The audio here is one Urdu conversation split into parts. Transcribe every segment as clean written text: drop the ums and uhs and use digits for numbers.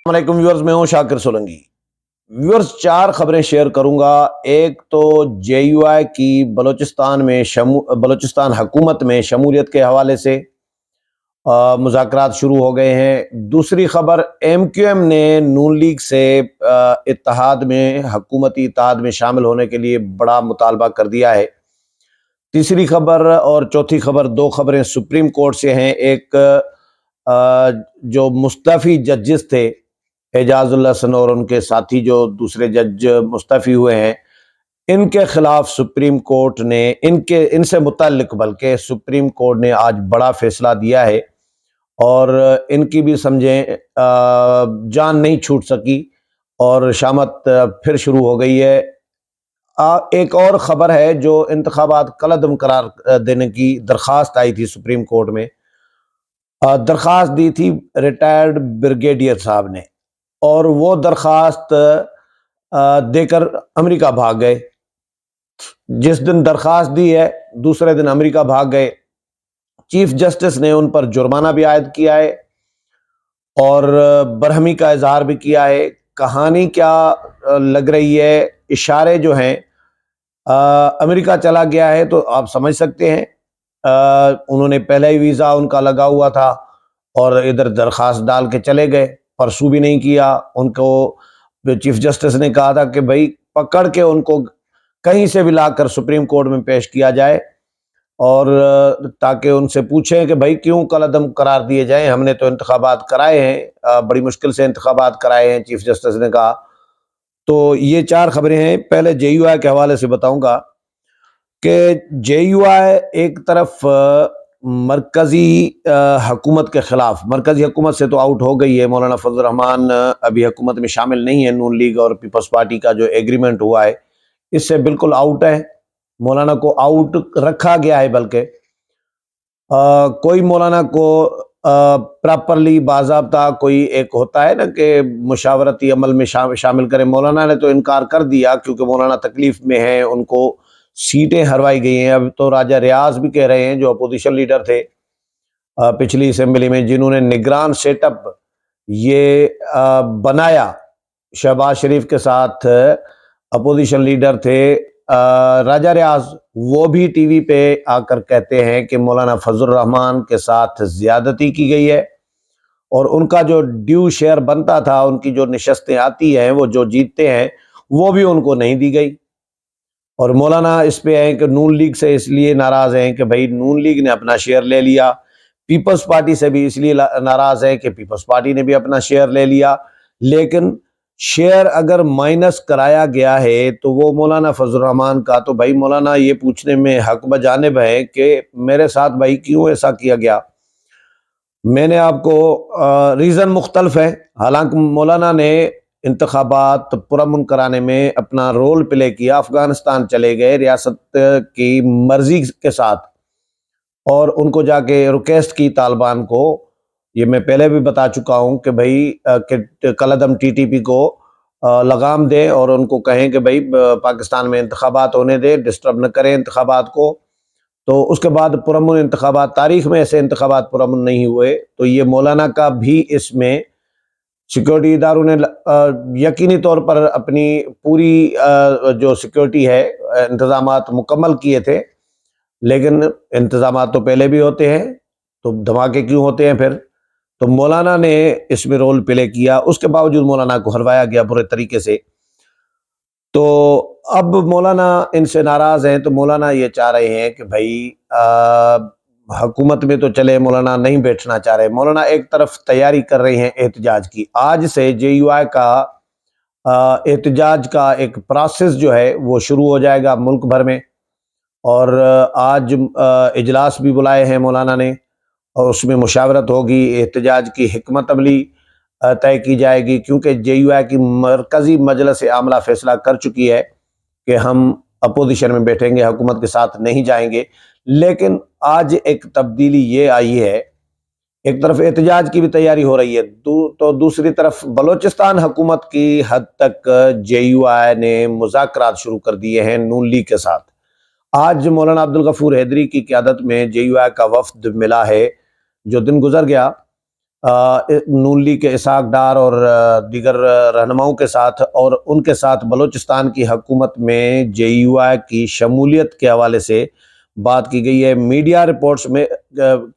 السلام علیکم ویورز، میں ہوں شاکر سولنگی۔ ویورز، 4 خبریں شیئر کروں گا۔ ایک تو جے یو آئی کی بلوچستان حکومت میں شمولیت کے حوالے سے مذاکرات شروع ہو گئے ہیں۔ دوسری خبر، ایم کیو ایم نے نون لیگ سے حکومتی اتحاد میں شامل ہونے کے لیے بڑا مطالبہ کر دیا ہے۔ تیسری خبر اور چوتھی خبر، 2 خبریں سپریم کورٹ سے ہیں۔ ایک جو مستعفی ججز تھے، اعجاز اللہ سن اور ان کے ساتھی جو دوسرے جج مستعفی ہوئے ہیں، ان کے خلاف سپریم کورٹ نے ان سے متعلق بلکہ سپریم کورٹ نے آج بڑا فیصلہ دیا ہے، اور ان کی بھی سمجھیں جان نہیں چھوٹ سکی اور شامت پھر شروع ہو گئی ہے۔ ایک اور خبر ہے، جو انتخابات کالعدم قرار دینے کی درخواست آئی تھی سپریم کورٹ میں، درخواست دی تھی ریٹائرڈ بریگیڈیئر صاحب نے، اور وہ درخواست دے کر امریکہ بھاگ گئے۔ جس دن درخواست دی ہے دوسرے دن امریکہ بھاگ گئے۔ چیف جسٹس نے ان پر جرمانہ بھی عائد کیا ہے اور برہمی کا اظہار بھی کیا ہے۔ کہانی کیا لگ رہی ہے، اشارے جو ہیں، امریکہ چلا گیا ہے تو آپ سمجھ سکتے ہیں، انہوں نے پہلے ہی ویزا ان کا لگا ہوا تھا اور ادھر درخواست ڈال کے چلے گئے، پرسو بھی نہیں کیا۔ ان کو چیف جسٹس نے کہا تھا کہ بھائی پکڑ کے ان کو کہیں سے بھی لا کر سپریم کورٹ میں پیش کیا جائے، اور تاکہ ان سے پوچھیں کہ بھائی کیوں کالعدم قرار دیے جائیں، ہم نے تو انتخابات کرائے ہیں، بڑی مشکل سے انتخابات کرائے ہیں، چیف جسٹس نے کہا۔ تو یہ 4 خبریں ہیں۔ پہلے جے یو آئی کے حوالے سے بتاؤں گا کہ جے یو آئی ایک طرف مرکزی حکومت کے خلاف، مرکزی حکومت سے تو آؤٹ ہو گئی ہے، مولانا فضل الرحمان ابھی حکومت میں شامل نہیں ہے، نون لیگ اور پیپلز پارٹی کا جو ایگریمنٹ ہوا ہے اس سے بالکل آؤٹ ہے، مولانا کو آؤٹ رکھا گیا ہے، بلکہ کوئی مولانا کو پراپرلی باضابطہ کوئی ایک ہوتا ہے نا کہ مشاورتی عمل میں شامل کرے، مولانا نے تو انکار کر دیا کیونکہ مولانا تکلیف میں ہیں، ان کو سیٹیں ہروائی گئی ہیں۔ اب تو راجہ ریاض بھی کہہ رہے ہیں، جو اپوزیشن لیڈر تھے پچھلی اسمبلی میں، جنہوں نے نگران سیٹ اپ یہ بنایا شہباز شریف کے ساتھ، اپوزیشن لیڈر تھے راجہ ریاض، وہ بھی ٹی وی پہ آ کر کہتے ہیں کہ مولانا فضل الرحمان کے ساتھ زیادتی کی گئی ہے، اور ان کا جو ڈیو شیئر بنتا تھا، ان کی جو نشستیں آتی ہیں، وہ جو جیتتے ہیں، وہ بھی ان کو نہیں دی گئی۔ اور مولانا اس پہ ہیں کہ نون لیگ سے اس لیے ناراض ہیں کہ بھائی نون لیگ نے اپنا شیئر لے لیا، پیپلز پارٹی سے بھی اس لیے ناراض ہے کہ پیپلز پارٹی نے بھی اپنا شیئر لے لیا، لیکن شیئر اگر مائنس کرایا گیا ہے تو وہ مولانا فضل الرحمان کا، تو بھائی مولانا یہ پوچھنے میں حق بجانب ہے کہ میرے ساتھ بھائی کیوں ایسا کیا گیا۔ میں نے آپ کو ریزن مختلف ہے، حالانکہ مولانا نے انتخابات پرامن کرانے میں اپنا رول پلے کیا، افغانستان چلے گئے ریاست کی مرضی کے ساتھ، اور ان کو جا کے ریکویسٹ کی طالبان کو، یہ میں پہلے بھی بتا چکا ہوں کہ بھائی کالعدم ٹی ٹی پی کو لگام دیں اور ان کو کہیں کہ بھائی پاکستان میں انتخابات ہونے دیں، ڈسٹرب نہ کریں انتخابات کو۔ تو اس کے بعد پرامن انتخابات، تاریخ میں ایسے انتخابات پرامن نہیں ہوئے، تو یہ مولانا کا بھی اس میں سیکورٹی اداروں نے یقینی طور پر اپنی پوری جو سیکورٹی ہے انتظامات مکمل کیے تھے، لیکن انتظامات تو پہلے بھی ہوتے ہیں تو دھماکے کیوں ہوتے ہیں پھر؟ تو مولانا نے اس میں رول پلے کیا، اس کے باوجود مولانا کو ہروایا گیا برے طریقے سے۔ تو اب مولانا ان سے ناراض ہیں، تو مولانا یہ چاہ رہے ہیں کہ بھائی حکومت میں تو چلے، مولانا نہیں بیٹھنا چاہ رہے۔ مولانا ایک طرف تیاری کر رہے ہیں احتجاج کی، آج سے جے یو آئی کا احتجاج کا ایک پروسیس جو ہے وہ شروع ہو جائے گا ملک بھر میں، اور آج اجلاس بھی بلائے ہیں مولانا نے، اور اس میں مشاورت ہوگی، احتجاج کی حکمت عملی طے کی جائے گی، کیونکہ جے یو آئی کی مرکزی مجلس عاملہ فیصلہ کر چکی ہے کہ ہم اپوزیشن میں بیٹھیں گے، حکومت کے ساتھ نہیں جائیں گے۔ لیکن آج ایک تبدیلی یہ آئی ہے، ایک طرف احتجاج کی بھی تیاری ہو رہی ہے، تو دوسری طرف بلوچستان حکومت کی حد تک جے یو آئی نے مذاکرات شروع کر دیے ہیں نون لیگ کے ساتھ۔ آج مولانا عبدالغفور حیدری کی قیادت میں جے یو آئی کا وفد ملا ہے، جو دن گزر گیا نون لیگ کے اسحاق ڈار اور دیگر رہنماؤں کے ساتھ، اور ان کے ساتھ بلوچستان کی حکومت میں JUI کی شمولیت کے حوالے سے بات کی گئی ہے۔ میڈیا رپورٹس میں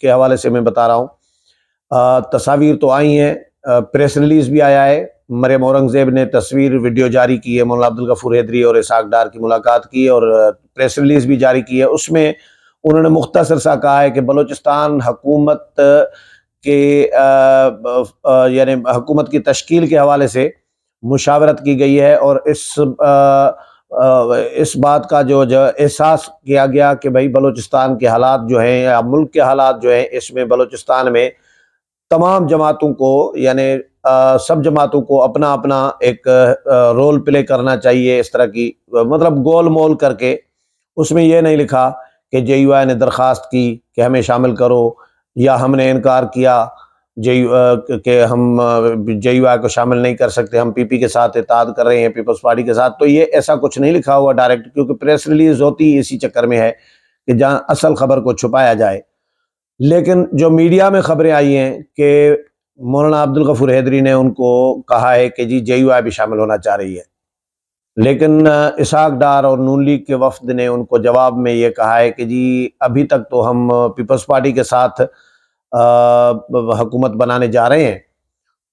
کے حوالے سے میں بتا رہا ہوں، تصاویر تو آئی ہیں، پریس ریلیز بھی آیا ہے۔ مریم اورنگزیب نے تصویر ویڈیو جاری کی ہے، مولانا عبدالغفور حیدری اور اسحاق ڈار کی ملاقات کی، اور پریس ریلیز بھی جاری کی ہے۔ اس میں انہوں نے مختصر سا کہا ہے کہ بلوچستان حکومت کے یعنی حکومت کی تشکیل کے حوالے سے مشاورت کی گئی ہے، اور اس بات کا جو احساس کیا گیا کہ بھائی بلوچستان کے حالات جو ہیں یا ملک کے حالات جو ہیں، اس میں بلوچستان میں تمام جماعتوں کو، یعنی سب جماعتوں کو اپنا اپنا ایک رول پلے کرنا چاہیے۔ اس طرح کی مطلب گول مول کر کے اس میں یہ نہیں لکھا کہ JUI نے درخواست کی کہ ہمیں شامل کرو، یا ہم نے انکار کیا کہ ہم JUI کو شامل نہیں کر سکتے، ہم PP کے ساتھ اتحاد کر رہے ہیں، پیپلز پارٹی کے ساتھ۔ تو یہ ایسا کچھ نہیں لکھا ہوا ڈائریکٹ، کیونکہ پریس ریلیز ہوتی اسی چکر میں ہے کہ جہاں اصل خبر کو چھپایا جائے۔ لیکن جو میڈیا میں خبریں آئی ہیں کہ مولانا عبدالغفور حیدری نے ان کو کہا ہے کہ جی JUI بھی شامل ہونا چاہ رہی ہے، لیکن اسحاق ڈار اور نون لیگ کے وفد نے ان کو جواب میں یہ کہا ہے کہ جی ابھی تک تو ہم پیپلز پارٹی کے ساتھ حکومت بنانے جا رہے ہیں،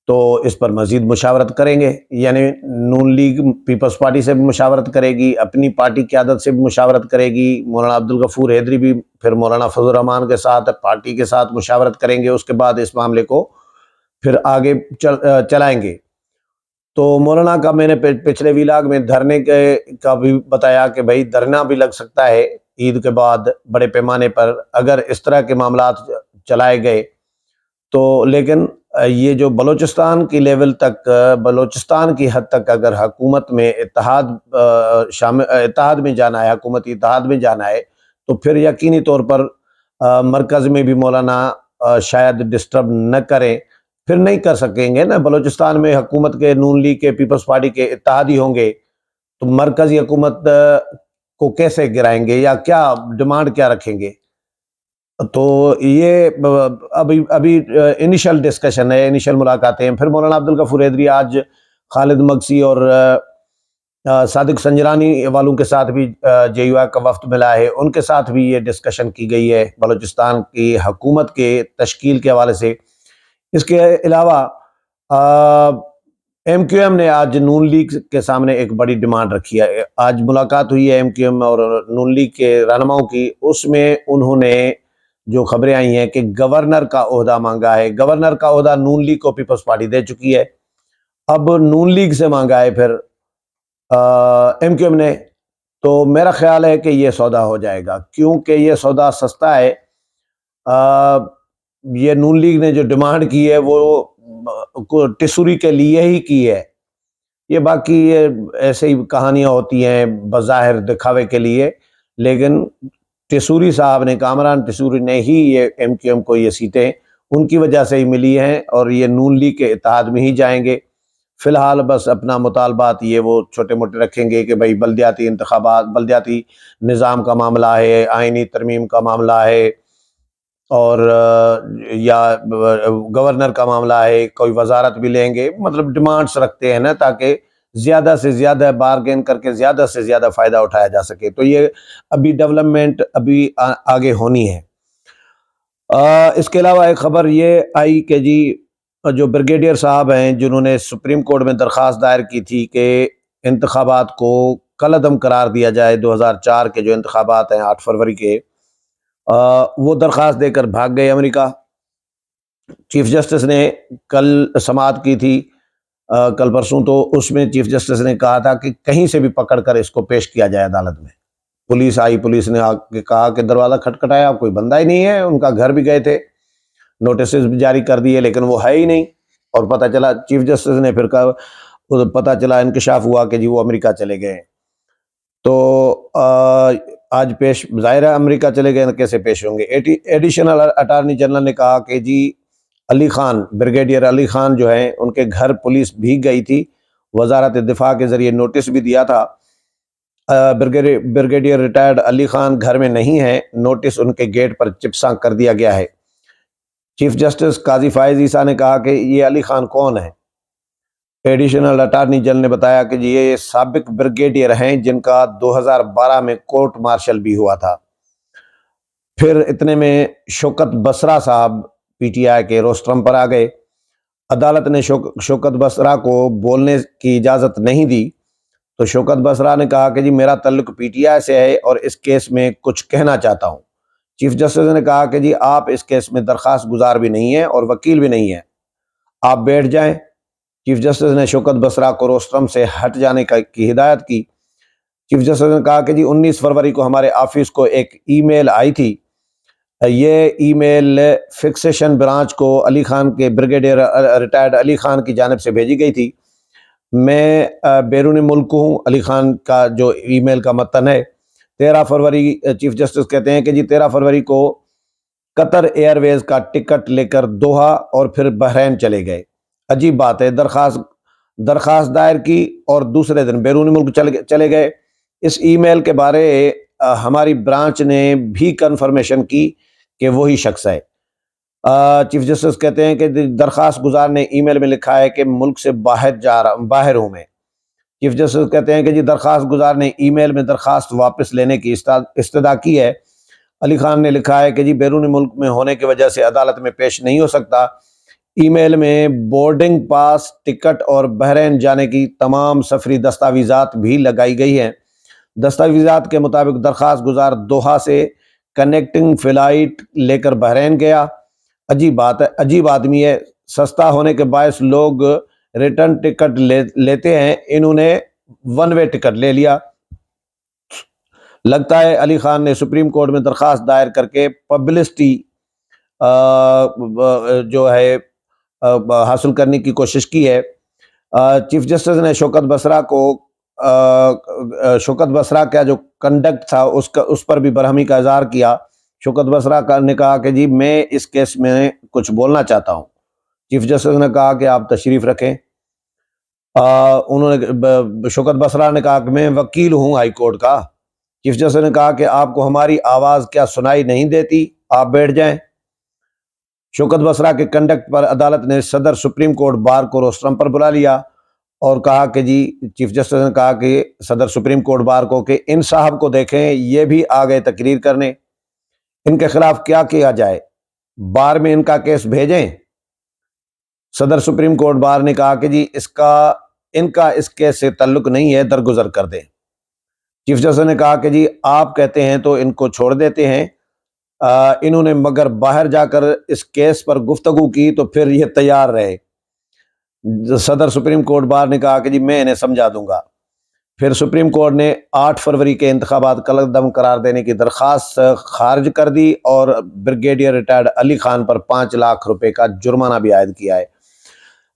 تو اس پر مزید مشاورت کریں گے۔ یعنی نون لیگ پیپلز پارٹی سے بھی مشاورت کرے گی، اپنی پارٹی قیادت سے بھی مشاورت کرے گی، مولانا عبدالغفور حیدری بھی پھر مولانا فضل الرحمان کے ساتھ پارٹی کے ساتھ مشاورت کریں گے، اس کے بعد اس معاملے کو پھر آگے چلائیں گے۔ تو مولانا کا میں نے پچھلے ویلاگ میں دھرنے کا بھی بتایا کہ بھائی دھرنا بھی لگ سکتا ہے عید کے بعد بڑے پیمانے پر اگر اس طرح کے معاملات چلائے گئے تو۔ لیکن یہ جو بلوچستان کی لیول تک، بلوچستان کی حد تک اگر حکومت میں اتحاد میں جانا ہے، حکومتی اتحاد میں جانا ہے، تو پھر یقینی طور پر مرکز میں بھی مولانا شاید ڈسٹرب نہ کریں، پھر نہیں کر سکیں گے نا۔ بلوچستان میں حکومت کے، نون لیگ کے، پیپلز پارٹی کے اتحادی ہوں گے تو مرکزی حکومت کو کیسے گرائیں گے، یا کیا ڈیمانڈ کیا رکھیں گے؟ تو یہ ابھی انیشل ڈسکشن ہے، انیشل ملاقاتیں ہیں۔ پھر مولانا عبدالغفور حیدری آج خالد مگسی اور صادق سنجرانی والوں کے ساتھ بھی JUI کا وفد ملا ہے، ان کے ساتھ بھی یہ ڈسکشن کی گئی ہے بلوچستان کی حکومت کے تشکیل کے حوالے سے۔ اس کے علاوہ MQM نے آج نون لیگ کے سامنے ایک بڑی ڈیمانڈ رکھی ہے۔ آج ملاقات ہوئی ہے MQM اور نون لیگ کے رہنماؤں کی، اس میں انہوں نے جو خبریں آئی ہیں کہ گورنر کا عہدہ مانگا ہے۔ گورنر کا عہدہ نون لیگ کو پیپلز پارٹی دے چکی ہے، اب نون لیگ سے مانگا ہے پھر MQM نے۔ تو میرا خیال ہے کہ یہ سودا ہو جائے گا، کیونکہ یہ سودا سستا ہے۔ یہ نون لیگ نے جو ڈیمانڈ کی ہے وہ ٹسوری کے لیے ہی کی ہے، یہ باقی یہ ایسے ہی کہانیاں ہوتی ہیں بظاہر دکھاوے کے لیے، لیکن ٹسوری صاحب نے، کامران ٹسوری نے ہی یہ MQM کو یہ سیٹیں ان کی وجہ سے ہی ملی ہیں، اور یہ نون لیگ کے اتحاد میں ہی جائیں گے۔ فی الحال بس اپنا مطالبات یہ وہ چھوٹے موٹے رکھیں گے کہ بھائی بلدیاتی انتخابات، بلدیاتی نظام کا معاملہ ہے، آئینی ترمیم کا معاملہ ہے، اور یا گورنر کا معاملہ ہے، کوئی وزارت بھی لیں گے، مطلب ڈیمانڈس رکھتے ہیں نا، تاکہ زیادہ سے زیادہ بارگین کر کے زیادہ سے زیادہ فائدہ اٹھایا جا سکے۔ تو یہ ابھی ڈیولپمنٹ ابھی آگے ہونی ہے۔ اس کے علاوہ ایک خبر یہ آئی کہ جی جو بریگیڈیئر صاحب ہیں جنہوں نے سپریم کورٹ میں درخواست دائر کی تھی کہ انتخابات کو کالعدم قرار دیا جائے، 2004 کے جو انتخابات ہیں 8 فروری کے، وہ درخواست دے کر بھاگ گئے امریکہ۔ چیف جسٹس نے کل سماعت کی تھی، کل پرسوں، تو اس میں چیف جسٹس نے کہا تھا کہ کہیں سے بھی پکڑ کر اس کو پیش کیا جائے عدالت میں۔ پولیس آئی، پولیس نے آ کے کہا کہ دروازہ کھٹکھٹایا، کوئی بندہ ہی نہیں ہے، ان کا گھر بھی گئے تھے، نوٹسز بھی جاری کر دیے، لیکن وہ ہے ہی نہیں۔ اور پتہ چلا چیف جسٹس نے پھر کہا، پتہ چلا انکشاف ہوا کہ جی وہ امریکہ چلے گئے۔ تو آج پیش، ظاہر ہے امریکہ چلے گئے، کیسے پیش ہوں گے؟ ایڈیشنل اٹارنی جنرل نے کہا کہ جی علی خان، بریگیڈیئر علی خان جو ہیں، ان کے گھر پولیس بھی گئی تھی، وزارت دفاع کے ذریعے نوٹس بھی دیا تھا۔ بریگیڈیئر ریٹائرڈ علی خان گھر میں نہیں ہیں، نوٹس ان کے گیٹ پر چپساں کر دیا گیا ہے۔ چیف جسٹس قاضی فائز عیسیٰ نے کہا کہ یہ علی خان کون ہے؟ ایڈیشنل اٹارنی جنرل نے بتایا کہ یہ سابق بریگیڈیئر ہیں جن کا 2012 میں کورٹ مارشل بھی ہوا تھا۔ پھر اتنے میں شوکت بسرا صاحب پی ٹی آئی کے روسٹرم پر آ گئے۔ عدالت نے شوکت بسرا کو بولنے کی اجازت نہیں دی تو شوکت بسرا نے کہا کہ جی میرا تعلق پی ٹی آئی سے ہے اور اس کیس میں کچھ کہنا چاہتا ہوں۔ چیف جسٹس نے کہا کہ جی آپ اس کیس میں درخواست گزار بھی نہیں ہیں اور وکیل بھی نہیں ہیں، آپ بیٹھ جائیں۔ چیف جسٹس نے شوکت بسرا کو روسٹرم سے ہٹ جانے کی ہدایت کی۔ چیف جسٹس نے کہا کہ جی 19 فروری کو ہمارے آفس کو ایک ای میل آئی تھی، یہ ای میل فکسیشن برانچ کو علی خان کے بریگیڈیئر ریٹائرڈ علی خان کی جانب سے بھیجی گئی تھی۔ میں بیرون ملک ہوں، علی خان کا جو ای میل کا متن ہے 13 فروری، چیف جسٹس کہتے ہیں کہ جی 13 فروری کو قطر ایئر ویز کا ٹکٹ لے کر دوحہ اور پھر بحرین چلے گئے۔ عجیب بات ہے، درخواست دائر کی اور دوسرے دن بیرون ملک چلے گئے۔ اس ای میل کے بارے ہماری برانچ نے بھی کنفرمیشن کی کہ وہی شخص ہے۔ چیف جسٹس کہتے ہیں کہ درخواست گزار نے ای میل میں لکھا ہے کہ ملک سے باہر ہوں میں۔ چیف جسٹس کہتے ہیں کہ جی درخواست گزار نے ای میل میں درخواست واپس لینے کی استدعا کی ہے۔ علی خان نے لکھا ہے کہ جی بیرون ملک میں ہونے کی وجہ سے عدالت میں پیش نہیں ہو سکتا۔ ای میل میں بورڈنگ پاس، ٹکٹ اور بحرین جانے کی تمام سفری دستاویزات بھی لگائی گئی ہیں۔ دستاویزات کے مطابق درخواست گزار دوحہ سے کنیکٹنگ فلائٹ لے کر بحرین گیا۔ عجیب بات ہے، عجیب آدمی ہے، سستا ہونے کے باعث لوگ ریٹرن ٹکٹ لیتے ہیں، انہوں نے ون وے ٹکٹ لے لیا۔ لگتا ہے علی خان نے سپریم کورٹ میں درخواست دائر کر کے پبلسٹی جو ہے حاصل کرنے کی کوشش کی ہے۔ چیف جسٹس نے شوکت بسرا کا جو کنڈکٹ تھا اس پر بھی برہمی کا اظہار کیا۔ شوکت بسرا نے کہا کہ جی میں اس کیس میں کچھ بولنا چاہتا ہوں۔ چیف جسٹس نے کہا کہ آپ تشریف رکھیں۔ شوکت بسرا نے کہا کہ میں وکیل ہوں ہائی کورٹ کا۔ چیف جسٹس نے کہا کہ آپ کو ہماری آواز کیا سنائی نہیں دیتی، آپ بیٹھ جائیں۔ شوکت بسرا کے کنڈکٹ پر عدالت نے صدر سپریم کورٹ بار کو روسٹرم پر بلا لیا اور کہا کہ جی چیف جسٹس نے کہا کہ صدر سپریم کورٹ بار کو کہ ان صاحب کو دیکھیں، یہ بھی آ گئے تقریر کرنے، ان کے خلاف کیا کیا جائے، بار میں ان کا کیس بھیجیں۔ صدر سپریم کورٹ بار نے کہا کہ جی ان کا اس کیس سے تعلق نہیں ہے، درگزر کر دیں۔ چیف جسٹس نے کہا کہ جی آپ کہتے ہیں تو ان کو چھوڑ دیتے ہیں، انہوں نے مگر باہر جا کر اس کیس پر گفتگو کی تو پھر یہ تیار رہے۔ صدر سپریم کورٹ بار نے کہا کہ جی میں انہیں سمجھا دوں گا۔ پھر سپریم کورٹ نے 8 فروری کے انتخابات کالعدم قرار دینے کی درخواست خارج کر دی اور بریگیڈیئر ریٹائرڈ علی خان پر 5 لاکھ روپے کا جرمانہ بھی عائد کیا ہے۔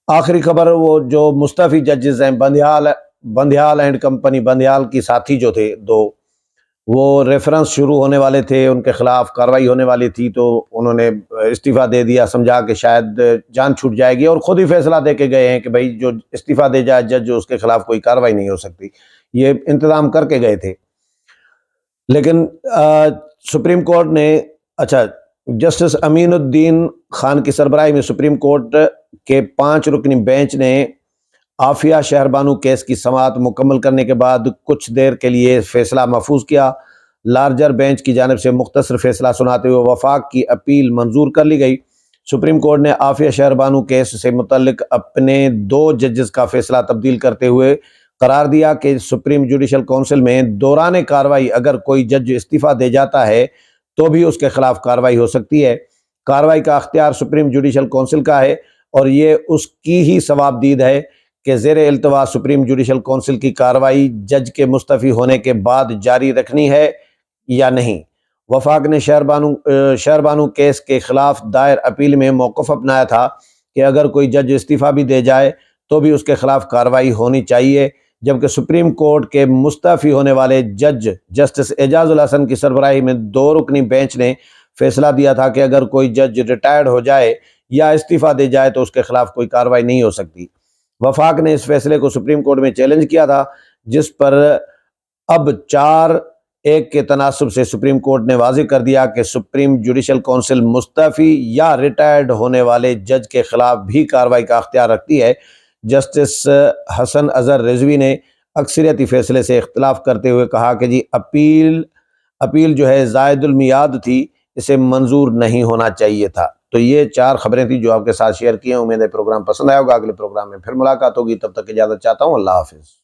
آخری خبر، وہ جو مستعفی ججز ہیں بندیال اینڈ کمپنی، بندیال کی ساتھی جو تھے دو، وہ ریفرنس شروع ہونے والے تھے، ان کے خلاف کارروائی ہونے والی تھی تو انہوں نے استعفیٰ دے دیا، سمجھا کہ شاید جان چھوٹ جائے گی، اور خود ہی فیصلہ دے کے گئے ہیں کہ بھائی جو استعفیٰ دے جائے جج، اس کے خلاف کوئی کارروائی نہیں ہو سکتی، یہ انتظام کر کے گئے تھے۔ لیکن سپریم کورٹ نے جسٹس امین الدین خان کی سربراہی میں سپریم کورٹ کے 5 رکنی بینچ نے عافیہ شہر بانو کیس کی سماعت مکمل کرنے کے بعد کچھ دیر کے لیے فیصلہ محفوظ کیا۔ لارجر بینچ کی جانب سے مختصر فیصلہ سناتے ہوئے وفاق کی اپیل منظور کر لی گئی۔ سپریم کورٹ نے عافیہ شہر بانو کیس سے متعلق اپنے 2 ججز کا فیصلہ تبدیل کرتے ہوئے قرار دیا کہ سپریم جوڈیشل کونسل میں دوران کارروائی اگر کوئی جج استعفیٰ دے جاتا ہے تو بھی اس کے خلاف کارروائی ہو سکتی ہے۔ کارروائی کا اختیار سپریم جوڈیشل کونسل کا ہے اور یہ اس کی ہی ثوابدید ہے کہ زیر التوا سپریم جوڈیشل کونسل کی کارروائی جج کے مستعفی ہونے کے بعد جاری رکھنی ہے یا نہیں۔ وفاق نے شہر بانو کیس کے خلاف دائر اپیل میں موقف اپنایا تھا کہ اگر کوئی جج استعفیٰ بھی دے جائے تو بھی اس کے خلاف کارروائی ہونی چاہیے، جبکہ سپریم کورٹ کے مستعفی ہونے والے جج جسٹس اعجاز الحسن کی سربراہی میں 2 رکنی بینچ نے فیصلہ دیا تھا کہ اگر کوئی جج ریٹائرڈ ہو جائے یا استعفیٰ دے جائے تو اس کے خلاف کوئی کارروائی نہیں ہو سکتی۔ وفاق نے اس فیصلے کو سپریم کورٹ میں چیلنج کیا تھا، جس پر اب 4 ایک کے تناسب سے سپریم کورٹ نے واضح کر دیا کہ سپریم جوڈیشل کونسل مستعفی یا ریٹائرڈ ہونے والے جج کے خلاف بھی کارروائی کا اختیار رکھتی ہے۔ جسٹس حسن اظہر رضوی نے اکثریتی فیصلے سے اختلاف کرتے ہوئے کہا کہ اپیل جو ہے زائد المیعاد تھی، اسے منظور نہیں ہونا چاہیے تھا۔ تو یہ 4 خبریں تھیں جو آپ کے ساتھ شیئر کی ہیں۔ امید ہے پروگرام پسند آیا ہوگا۔ اگلے پروگرام میں پھر ملاقات ہوگی، تب تک اجازت چاہتا ہوں۔ اللہ حافظ۔